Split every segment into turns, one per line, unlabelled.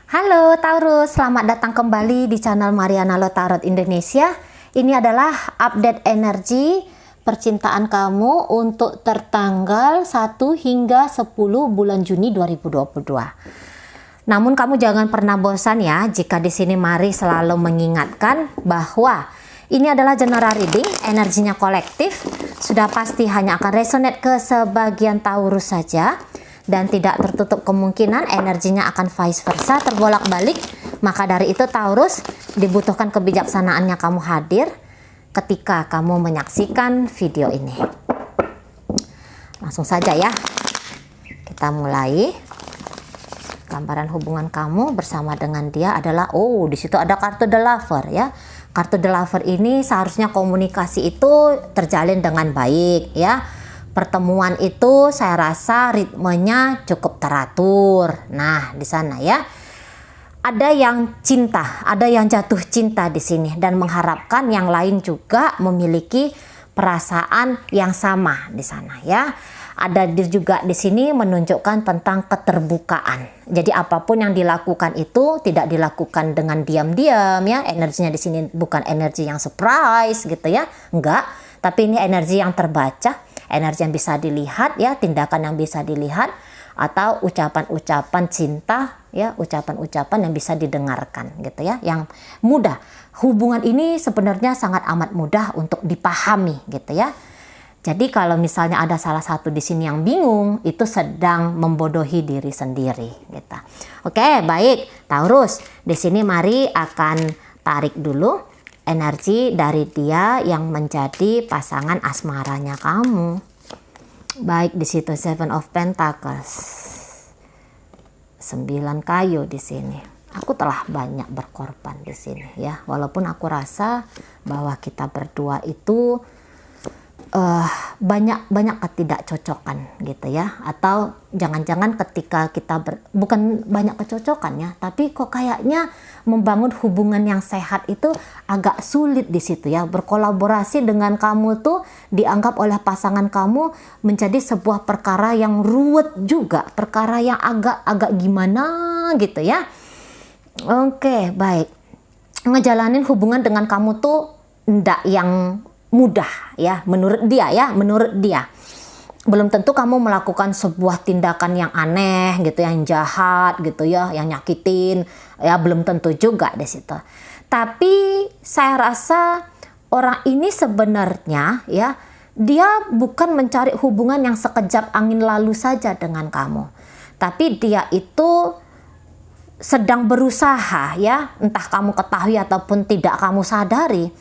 Halo Taurus, selamat datang kembali di channel Mariana Lo Tarot Indonesia. Ini adalah update energi percintaan kamu untuk tertanggal 1 hingga 10 bulan Juni 2022. Namun kamu jangan pernah bosan ya jika di sini Mari selalu mengingatkan bahwa ini adalah general reading, energinya kolektif, sudah pasti hanya akan resonate ke sebagian Taurus saja. Dan tidak tertutup kemungkinan energinya akan vice versa, terbolak-balik. Maka dari itu Taurus, dibutuhkan kebijaksanaannya kamu hadir ketika kamu menyaksikan video ini. Langsung saja ya, kita mulai. Gambaran hubungan kamu bersama dengan dia adalah, di situ ada kartu The Lover ya. Kartu The Lover ini seharusnya komunikasi itu terjalin dengan baik ya. Pertemuan itu saya rasa ritmenya cukup teratur. Nah, di sana ya. Ada yang cinta, ada yang jatuh cinta di sini dan mengharapkan yang lain juga memiliki perasaan yang sama di sana ya. Ada juga di sini menunjukkan tentang keterbukaan. Jadi apapun yang dilakukan itu tidak dilakukan dengan diam-diam ya. Energinya di sini bukan energi yang surprise gitu ya. Enggak, tapi ini energi yang terbaca. Energi yang bisa dilihat ya, tindakan yang bisa dilihat, atau ucapan-ucapan cinta ya, ucapan-ucapan yang bisa didengarkan gitu ya, yang mudah. Hubungan ini sebenarnya sangat amat mudah untuk dipahami gitu ya. Jadi kalau misalnya ada salah satu di sini yang bingung, itu sedang membodohi diri sendiri gitu. Oke, baik Taurus. Di sini Mari akan tarik dulu energi dari dia yang menjadi pasangan asmaranya kamu. Baik, di situ Seven of Pentacles, 9 kayu di sini. Aku telah banyak berkorban di sini ya. Walaupun aku rasa bahwa kita berdua itu banyak ketidakcocokan gitu ya, atau jangan-jangan ketika kita bukan banyak kecocokan ya, tapi kok kayaknya membangun hubungan yang sehat itu agak sulit di situ ya. Berkolaborasi dengan kamu tuh dianggap oleh pasangan kamu menjadi sebuah perkara yang ruwet juga, perkara yang agak gimana gitu ya. Oke, baik. Ngejalanin hubungan dengan kamu tuh ndak yang mudah ya, menurut dia. Belum tentu kamu melakukan sebuah tindakan yang aneh gitu, yang jahat gitu ya, yang nyakitin ya, belum tentu juga di situ. Tapi saya rasa orang ini sebenarnya ya, dia bukan mencari hubungan yang sekejap angin lalu saja dengan kamu. Tapi dia itu sedang berusaha ya, entah kamu ketahui ataupun tidak kamu sadari.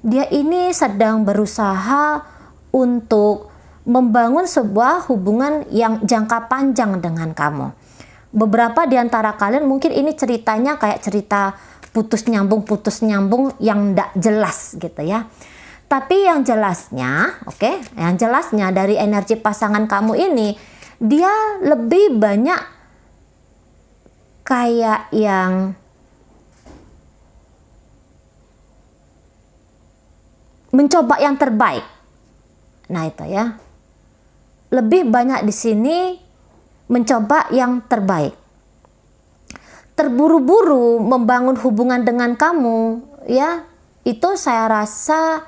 Dia ini sedang berusaha untuk membangun sebuah hubungan yang jangka panjang dengan kamu. Beberapa di antara kalian mungkin ini ceritanya kayak cerita putus nyambung yang tidak jelas gitu ya. Tapi yang jelasnya, yang jelasnya dari energi pasangan kamu ini, dia lebih banyak kayak yang mencoba yang terbaik. Nah itu ya, lebih banyak di sini mencoba yang terbaik. Terburu-buru membangun hubungan dengan kamu ya, itu saya rasa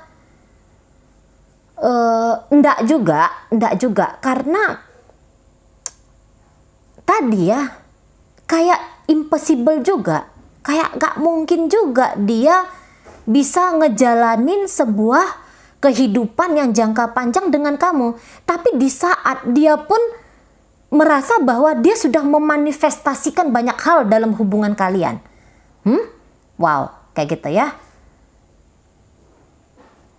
enggak juga karena tadi ya kayak impossible juga, kayak gak mungkin juga dia bisa ngejalanin sebuah kehidupan yang jangka panjang dengan kamu. Tapi di saat dia pun merasa bahwa dia sudah memanifestasikan banyak hal dalam hubungan kalian. Wow, kayak gitu ya.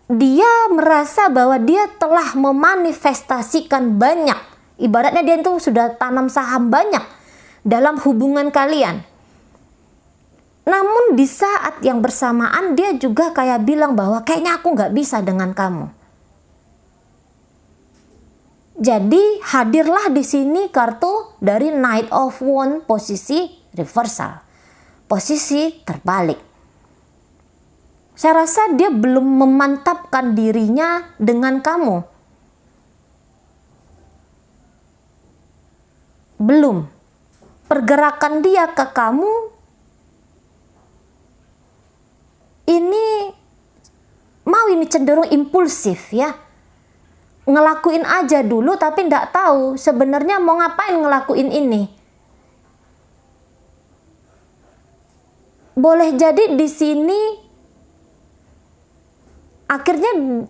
Dia merasa bahwa dia telah memanifestasikan banyak. Ibaratnya dia itu sudah tanam saham banyak dalam hubungan kalian. Namun di saat yang bersamaan dia juga kayak bilang bahwa kayaknya aku nggak bisa dengan kamu. Jadi hadirlah di sini kartu dari Knight of Wands, posisi reversal, posisi terbalik. Saya rasa dia belum memantapkan dirinya dengan kamu. Belum. Pergerakan dia ke kamu ini cenderung impulsif ya. Ngelakuin aja dulu tapi nggak tahu sebenarnya mau ngapain ngelakuin ini. Boleh jadi di sini akhirnya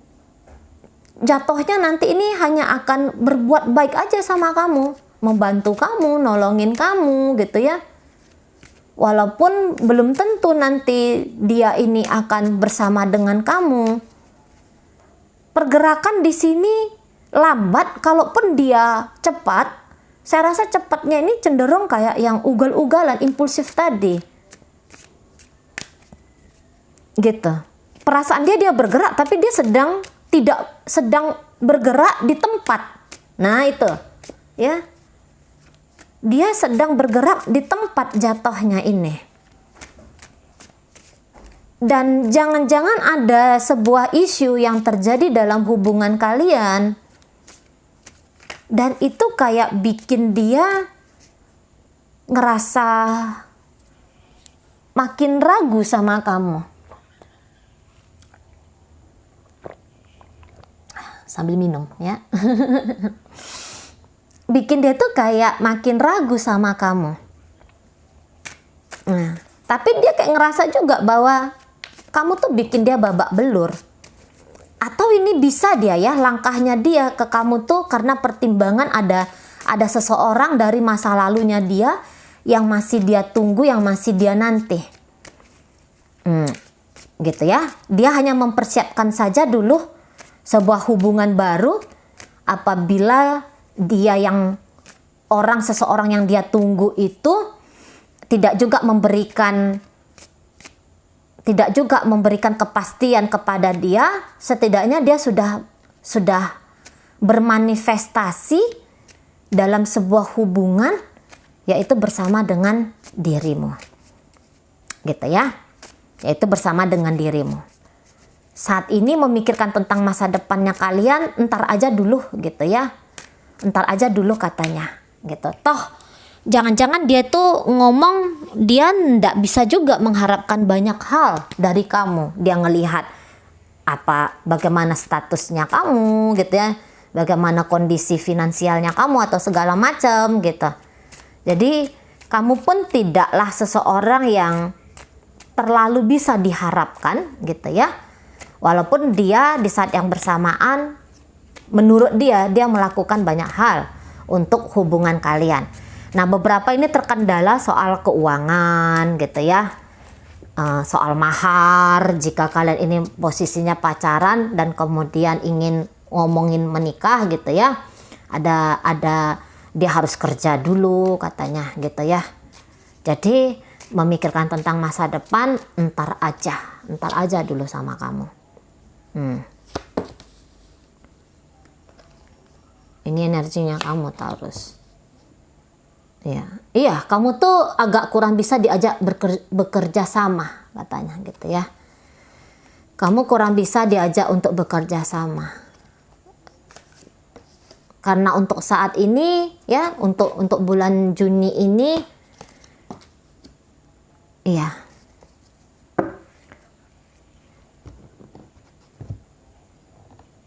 jatuhnya nanti ini hanya akan berbuat baik aja sama kamu, membantu kamu, nolongin kamu gitu ya. Walaupun belum tentu nanti dia ini akan bersama dengan kamu. Pergerakan di sini lambat, kalaupun dia cepat, saya rasa cepatnya ini cenderung kayak yang ugal-ugalan, impulsif tadi. Gitu. Perasaan dia bergerak, tapi dia tidak sedang bergerak di tempat. Nah itu, ya. Dia sedang bergerak di tempat jatuhnya ini. Dan jangan-jangan ada sebuah isu yang terjadi dalam hubungan kalian. Dan itu kayak bikin dia ngerasa makin ragu sama kamu. Sambil minum ya. Bikin dia tuh kayak makin ragu sama kamu. Nah, tapi dia kayak ngerasa juga bahwa kamu tuh bikin dia babak belur. Atau ini bisa dia ya, langkahnya dia ke kamu tuh karena pertimbangan ada seseorang dari masa lalunya dia yang masih dia tunggu, yang masih dia nanti. Gitu ya. Dia hanya mempersiapkan saja dulu sebuah hubungan baru apabila dia seseorang yang dia tunggu itu tidak juga memberikan kepastian kepada dia, setidaknya dia sudah bermanifestasi dalam sebuah hubungan, yaitu bersama dengan dirimu. Gitu ya. Yaitu bersama dengan dirimu. Saat ini memikirkan tentang masa depannya kalian, entar aja dulu gitu ya. Entar aja dulu katanya. Gitu. Toh jangan-jangan dia tuh ngomong dia ndak bisa juga mengharapkan banyak hal dari kamu. Dia ngelihat bagaimana statusnya kamu gitu ya, bagaimana kondisi finansialnya kamu atau segala macam gitu. Jadi kamu pun tidaklah seseorang yang terlalu bisa diharapkan gitu ya. Walaupun dia di saat yang bersamaan menurut dia melakukan banyak hal untuk hubungan kalian. Nah, beberapa ini terkendala soal keuangan gitu ya, soal mahar jika kalian ini posisinya pacaran dan kemudian ingin ngomongin menikah gitu ya, ada dia harus kerja dulu katanya gitu ya. Jadi memikirkan tentang masa depan entar aja dulu sama kamu. Ini energinya kamu Taurus. Iya, kamu tuh agak kurang bisa diajak bekerja sama katanya gitu ya. Kamu kurang bisa diajak untuk bekerja sama. Karena untuk saat ini ya, untuk bulan Juni ini iya.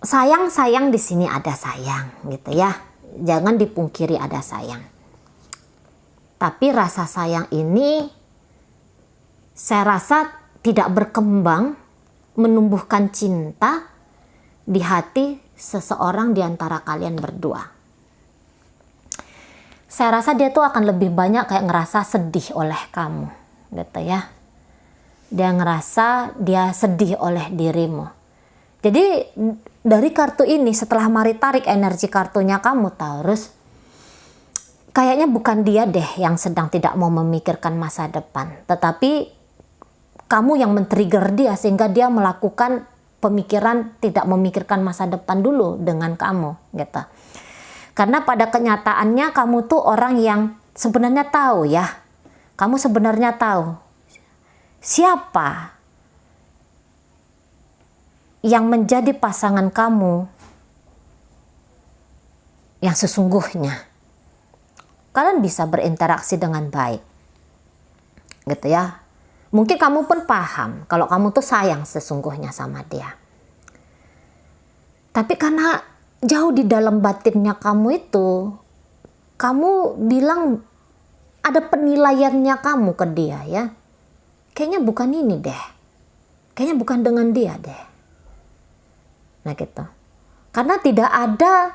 Sayang di sini ada sayang gitu ya. Jangan dipungkiri ada sayang. Tapi rasa sayang ini saya rasa tidak berkembang menumbuhkan cinta di hati seseorang di antara kalian berdua. Saya rasa dia tuh akan lebih banyak kayak ngerasa sedih oleh kamu gitu ya. Dia ngerasa dia sedih oleh dirimu. Jadi dari kartu ini setelah Mari tarik energi kartunya kamu Taurus, kayaknya bukan dia deh yang sedang tidak mau memikirkan masa depan, tetapi kamu yang men-trigger dia sehingga dia melakukan pemikiran tidak memikirkan masa depan dulu dengan kamu gitu. Karena pada kenyataannya kamu tuh orang yang sebenarnya tahu ya, kamu sebenarnya tahu siapa yang menjadi pasangan kamu yang sesungguhnya. Kalian bisa berinteraksi dengan baik gitu ya. Mungkin kamu pun paham kalau kamu tuh sayang sesungguhnya sama dia. Tapi karena jauh di dalam batinnya kamu itu, kamu bilang ada penilaiannya kamu ke dia ya. Kayaknya bukan ini deh. Kayaknya bukan dengan dia deh. Nah gitu. Karena tidak ada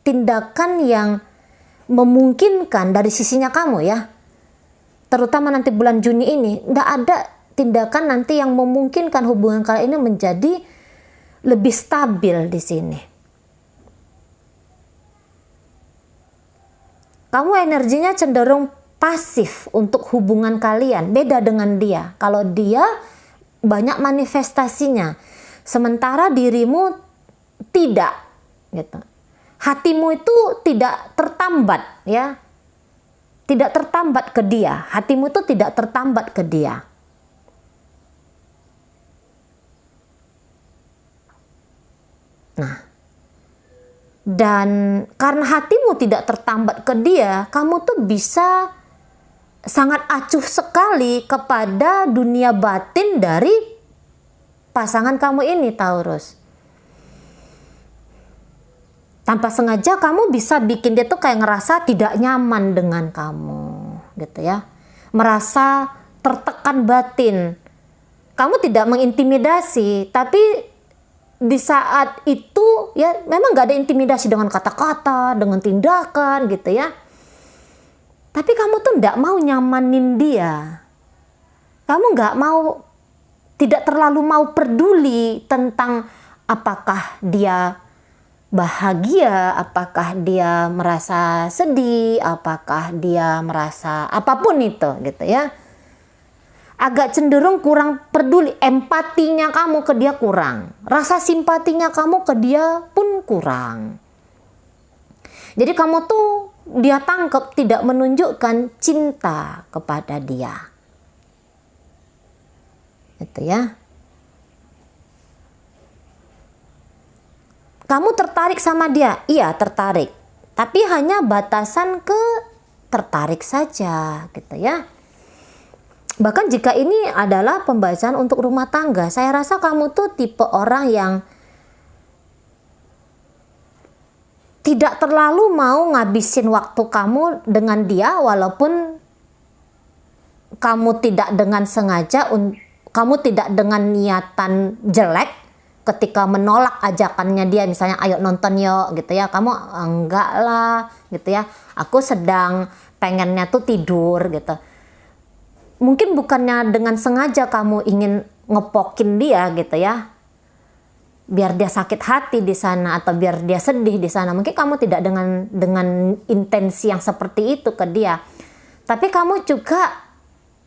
tindakan yang memungkinkan dari sisinya kamu ya. Terutama nanti bulan Juni ini, tidak ada tindakan nanti yang memungkinkan hubungan kalian ini menjadi lebih stabil di sini. Kamu energinya cenderung pasif untuk hubungan kalian, beda dengan dia. Kalau dia banyak manifestasinya, sementara dirimu tidak, gitu. Hatimu itu tidak tertambat ya. Tidak tertambat ke dia. Hatimu itu tidak tertambat ke dia. Nah, dan karena hatimu tidak tertambat ke dia, kamu tuh bisa sangat acuh sekali kepada dunia batin dari pasangan kamu ini, Taurus. Tanpa sengaja kamu bisa bikin dia tuh kayak ngerasa tidak nyaman dengan kamu, gitu ya. Merasa tertekan batin. Kamu tidak mengintimidasi, tapi di saat itu ya memang gak ada intimidasi dengan kata-kata, dengan tindakan gitu ya. Tapi kamu tuh gak mau nyamanin dia. Kamu gak mau, tidak terlalu mau peduli tentang apakah dia bahagia, apakah dia merasa sedih, apakah dia merasa apapun itu gitu ya. Agak cenderung kurang peduli, empatinya kamu ke dia kurang, rasa simpatinya kamu ke dia pun kurang. Jadi kamu tuh dia tangkap tidak menunjukkan cinta kepada dia, gitu ya. Kamu tertarik sama dia? Iya, tertarik. Tapi hanya batasan ke tertarik saja, gitu ya. Bahkan jika ini adalah pembacaan untuk rumah tangga, saya rasa kamu tuh tipe orang yang tidak terlalu mau ngabisin waktu kamu dengan dia, walaupun kamu tidak dengan sengaja, kamu tidak dengan niatan jelek. Ketika menolak ajakannya dia, misalnya ayo nonton yuk gitu ya, kamu enggak lah gitu ya, aku sedang pengennya tuh tidur gitu. Mungkin bukannya dengan sengaja kamu ingin ngepokin dia gitu ya, biar dia sakit hati di sana atau biar dia sedih di sana. Mungkin kamu tidak dengan intensi yang seperti itu ke dia, tapi kamu juga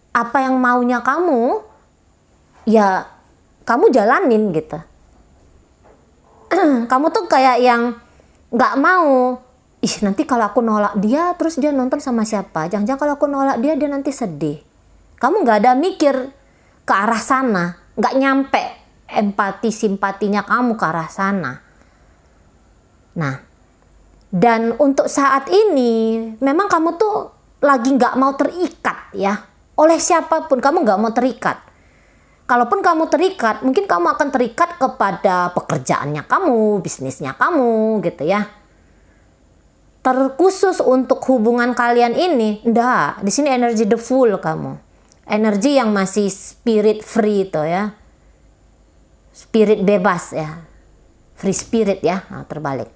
apa yang maunya kamu ya kamu jalanin gitu. Kamu tuh kayak yang gak mau, nanti kalau aku nolak dia terus dia nonton sama siapa, jangan-jangan kalau aku nolak dia nanti sedih. Kamu gak ada mikir ke arah sana, gak nyampe empati simpatinya kamu ke arah sana. Nah, dan untuk saat ini memang kamu tuh lagi gak mau terikat ya, oleh siapapun kamu gak mau terikat. Kalaupun kamu terikat, mungkin kamu akan terikat kepada pekerjaannya kamu, bisnisnya kamu gitu ya. Terkhusus untuk hubungan kalian ini, enggak. Di sini energi the full kamu. Energi yang masih spirit free itu ya. Spirit bebas ya. Free spirit ya, nah, terbalik.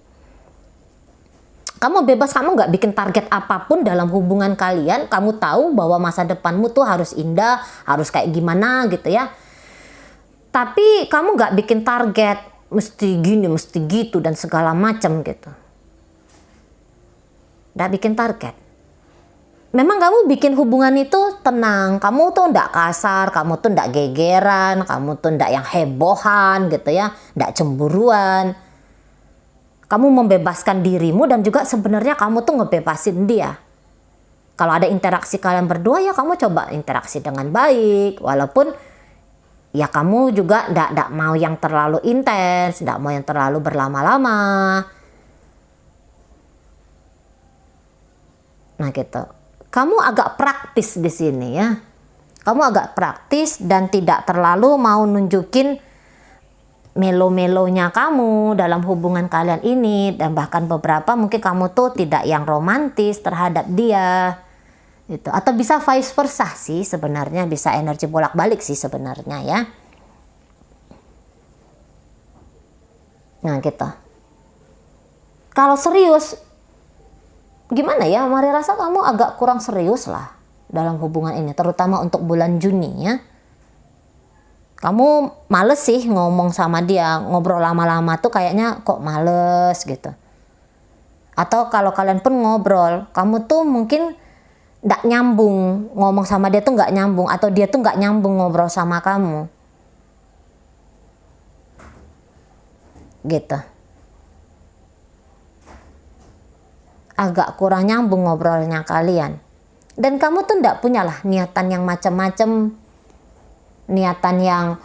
Kamu bebas, kamu nggak bikin target apapun dalam hubungan kalian. Kamu tahu bahwa masa depanmu tuh harus indah, harus kayak gimana gitu ya. Tapi kamu nggak bikin target, mesti gini, mesti gitu, dan segala macam gitu. Nggak bikin target. Memang kamu bikin hubungan itu tenang. Kamu tuh nggak kasar, kamu tuh nggak gegeran, kamu tuh nggak yang hebohan gitu ya. Nggak cemburuan. Kamu membebaskan dirimu dan juga sebenarnya kamu tuh ngebebasin dia. Kalau ada interaksi kalian berdua ya kamu coba interaksi dengan baik. Walaupun ya kamu juga nggak mau yang terlalu intens, nggak mau yang terlalu berlama-lama. Nah gitu. Kamu agak praktis di sini ya. Kamu agak praktis dan tidak terlalu mau nunjukin melo-melonya kamu dalam hubungan kalian ini, dan bahkan beberapa mungkin kamu tuh tidak yang romantis terhadap dia gitu. Atau bisa vice versa sih sebenarnya, bisa energi bolak-balik sih sebenarnya ya. Nah gitu. Kalau serius gimana ya, Mari rasa kamu agak kurang serius lah dalam hubungan ini, terutama untuk bulan Juni ya. Kamu males sih ngomong sama dia, ngobrol lama-lama tuh kayaknya kok males gitu. Atau kalau kalian pun ngobrol, kamu tuh mungkin nggak nyambung, ngomong sama dia tuh nggak nyambung, atau dia tuh nggak nyambung ngobrol sama kamu gitu. Agak kurang nyambung ngobrolnya kalian. Dan kamu tuh nggak punya lah niatan yang macam-macam, niatan yang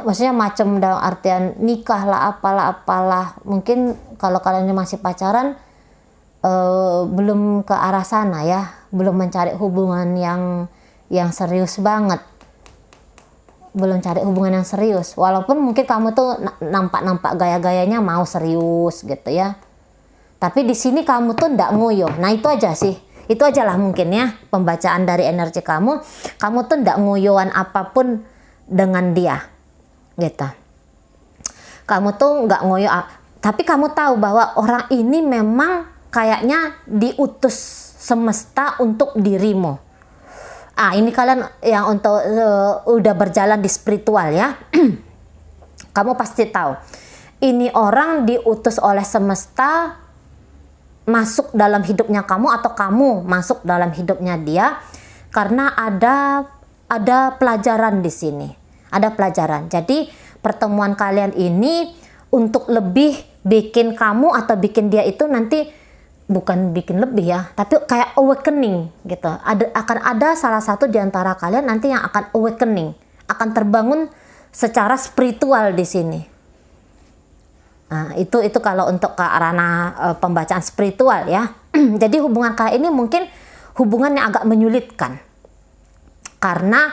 maksudnya macam dalam artian nikah lah, apalah. Mungkin kalau kalian masih pacaran belum ke arah sana ya, belum mencari hubungan yang serius banget, belum cari hubungan yang serius. Walaupun mungkin kamu tuh nampak gaya-gayanya mau serius gitu ya, tapi di sini kamu tuh ndak ngoyo. Nah itu aja sih, itu aja lah mungkin ya pembacaan dari energi kamu. Kamu tuh ndak ngoyoan apapun dengan dia gitu. Kamu tuh nggak ngoyo, tapi kamu tahu bahwa orang ini memang kayaknya diutus semesta untuk dirimu. Ini kalian yang untuk udah berjalan di spiritual ya. Kamu pasti tahu ini orang diutus oleh semesta masuk dalam hidupnya kamu, atau kamu masuk dalam hidupnya dia, karena ada pelajaran di sini, ada pelajaran. Jadi pertemuan kalian ini untuk lebih bikin kamu atau bikin dia itu nanti, bukan bikin lebih ya, tapi kayak awakening gitu. Akan ada salah satu di antara kalian nanti yang akan awakening, akan terbangun secara spiritual di sini. Nah, itu kalau untuk ke ranah pembacaan spiritual ya. Jadi hubungan kalian ini mungkin hubungan yang agak menyulitkan, karena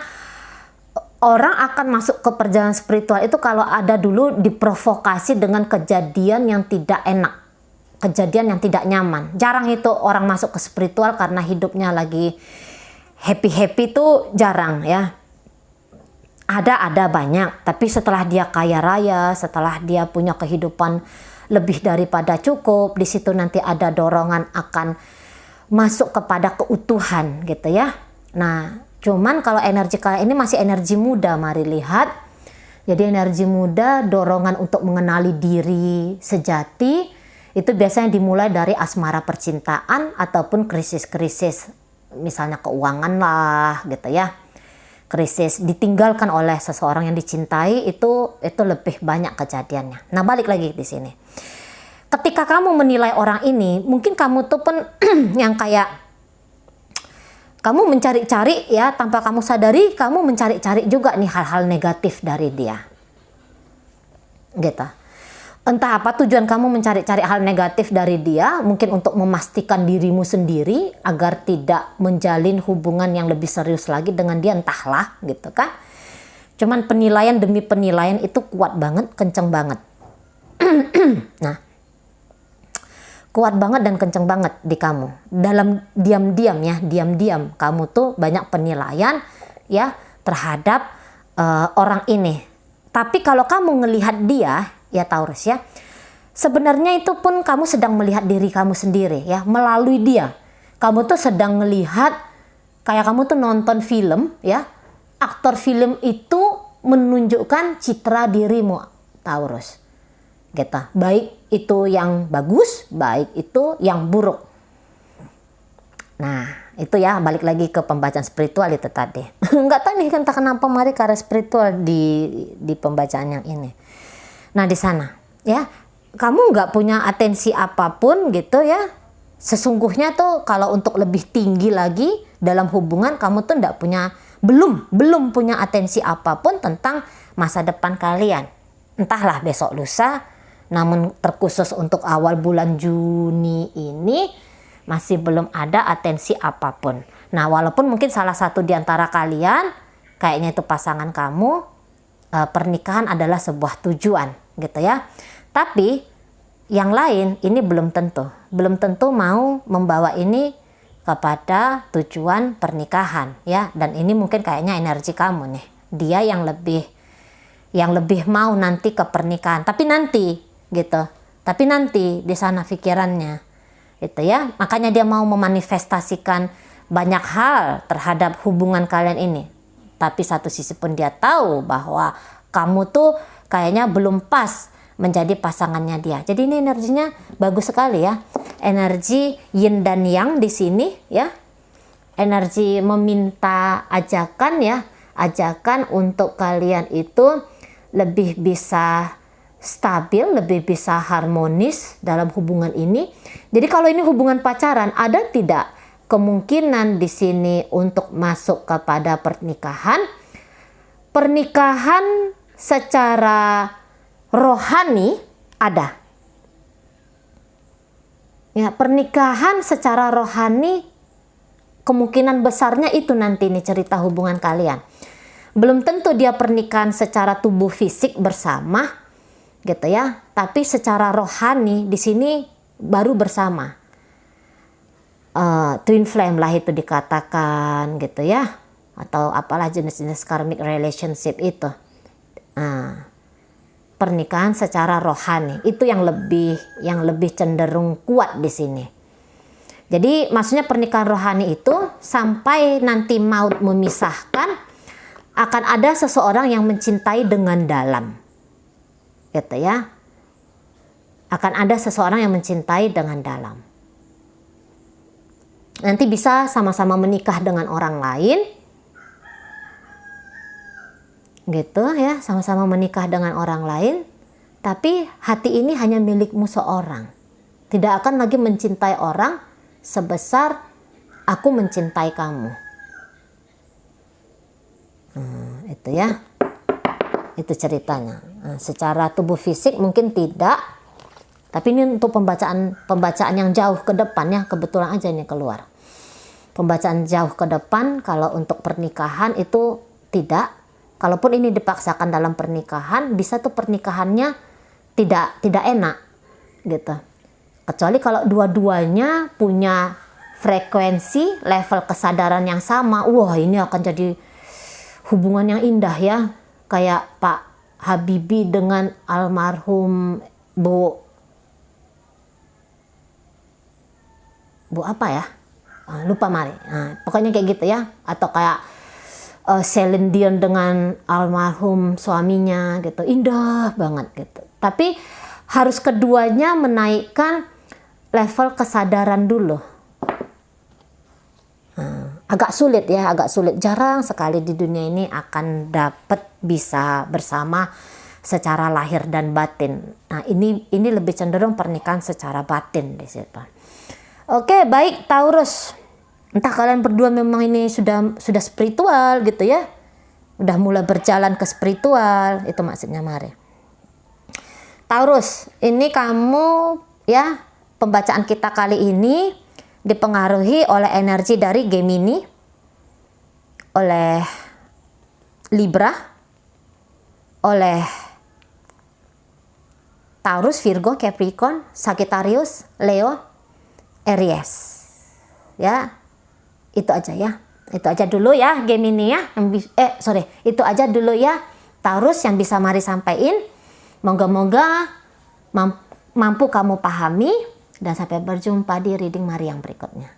orang akan masuk ke perjalanan spiritual itu kalau ada dulu diprovokasi dengan kejadian yang tidak enak, kejadian yang tidak nyaman. Jarang itu orang masuk ke spiritual karena hidupnya lagi happy-happy tuh jarang ya. Ada banyak, tapi setelah dia kaya raya, setelah dia punya kehidupan lebih daripada cukup, di situ nanti ada dorongan akan masuk kepada keutuhan gitu ya. Nah, cuman kalau energi kalian ini masih energi muda, mari lihat. Jadi energi muda, dorongan untuk mengenali diri sejati itu biasanya dimulai dari asmara percintaan ataupun krisis-krisis, misalnya keuangan lah gitu ya. Krisis ditinggalkan oleh seseorang yang dicintai, itu lebih banyak kejadiannya. Nah, balik lagi di sini. Ketika kamu menilai orang ini, mungkin kamu tuh pun yang kayak kamu mencari-cari ya, tanpa kamu sadari kamu mencari-cari juga nih hal-hal negatif dari dia. Gitu. Entah apa tujuan kamu mencari-cari hal negatif dari dia, mungkin untuk memastikan dirimu sendiri agar tidak menjalin hubungan yang lebih serius lagi dengan dia, entahlah gitu kan. Cuman penilaian demi penilaian itu kuat banget, kenceng banget. Nah, kuat banget dan kenceng banget di kamu. Dalam diam-diam kamu tuh banyak penilaian ya terhadap orang ini. Tapi kalau kamu ngelihat dia, ya Taurus ya, sebenarnya itu pun kamu sedang melihat diri kamu sendiri ya, melalui dia. Kamu tuh sedang melihat, kayak kamu tuh nonton film ya, aktor film itu menunjukkan citra dirimu Taurus gitu. Baik itu yang bagus, baik itu yang buruk. Nah itu ya, balik lagi ke pembacaan spiritual itu tadi. Nggak tahu nih entah kenapa mari karena spiritual di pembacaan yang ini. Nah di sana ya, kamu nggak punya atensi apapun gitu ya. Sesungguhnya tuh kalau untuk lebih tinggi lagi dalam hubungan, kamu tuh nggak punya, belum punya atensi apapun tentang masa depan kalian. Entahlah besok lusa, namun terkhusus untuk awal bulan Juni ini masih belum ada atensi apapun. Nah, walaupun mungkin salah satu di antara kalian, kayaknya itu pasangan kamu, pernikahan adalah sebuah tujuan gitu ya. Tapi yang lain ini belum tentu mau membawa ini kepada tujuan pernikahan ya. Dan ini mungkin kayaknya energi kamu nih. Dia yang lebih mau nanti ke pernikahan. Tapi nanti gitu. Tapi nanti di sana pikirannya gitu ya. Makanya dia mau memanifestasikan banyak hal terhadap hubungan kalian ini. Tapi satu sisi pun dia tahu bahwa kamu tuh kayaknya belum pas menjadi pasangannya dia. Jadi ini energinya bagus sekali ya. Energi yin dan yang di sini ya. Energi meminta ajakan ya. Ajakan untuk kalian itu lebih bisa stabil, lebih bisa harmonis dalam hubungan ini. Jadi kalau ini hubungan pacaran, ada tidak kemungkinan di sini untuk masuk kepada pernikahan? Pernikahan secara rohani ada. Ya, pernikahan secara rohani kemungkinan besarnya itu nanti nih cerita hubungan kalian. Belum tentu dia pernikahan secara tubuh fisik bersama gitu ya, tapi secara rohani di sini baru bersama. Twin flame lah itu dikatakan gitu ya, atau apalah jenis-jenis karmic relationship itu. Pernikahan secara rohani itu yang lebih cenderung kuat di sini. Jadi maksudnya pernikahan rohani itu sampai nanti maut memisahkan, akan ada seseorang yang mencintai dengan dalam gitu ya. Akan ada seseorang yang mencintai dengan dalam. Nanti bisa sama-sama menikah dengan orang lain gitu ya, sama-sama menikah dengan orang lain, tapi hati ini hanya milikmu seorang. Tidak akan lagi mencintai orang sebesar aku mencintai kamu. Itu ya, itu ceritanya. Secara tubuh fisik mungkin tidak, tapi ini untuk pembacaan yang jauh ke depan ya, kebetulan aja ini keluar. Pembacaan jauh ke depan kalau untuk pernikahan itu tidak. Kalaupun ini dipaksakan dalam pernikahan, bisa tuh pernikahannya tidak enak gitu. Kecuali kalau dua-duanya punya frekuensi, level kesadaran yang sama. Wah, ini akan jadi hubungan yang indah ya. Kayak Pak Habibie dengan almarhum Bu apa ya? Lupa Mari. Pokoknya kayak gitu ya. Atau kayak Celine Dion dengan almarhum suaminya gitu, indah banget gitu. Tapi harus keduanya menaikkan level kesadaran dulu. Agak sulit ya, agak sulit. Jarang sekali di dunia ini akan dapat bisa bersama secara lahir dan batin. Nah, ini lebih cenderung pernikahan secara batin di situ. Oke, baik Taurus. Entah kalian berdua memang ini sudah spiritual gitu ya. Udah mulai berjalan ke spiritual, itu maksudnya Mari. Taurus, ini kamu ya, pembacaan kita kali ini dipengaruhi oleh energi dari Gemini, oleh Libra, oleh Taurus, Virgo, Capricorn, Sagittarius, Leo, Aries. Ya, itu aja ya. Itu aja dulu ya Gemini ya. Itu aja dulu ya Taurus yang bisa Mari sampaikan. Moga-moga mampu kamu pahami, dan sampai berjumpa di reading Mari yang berikutnya.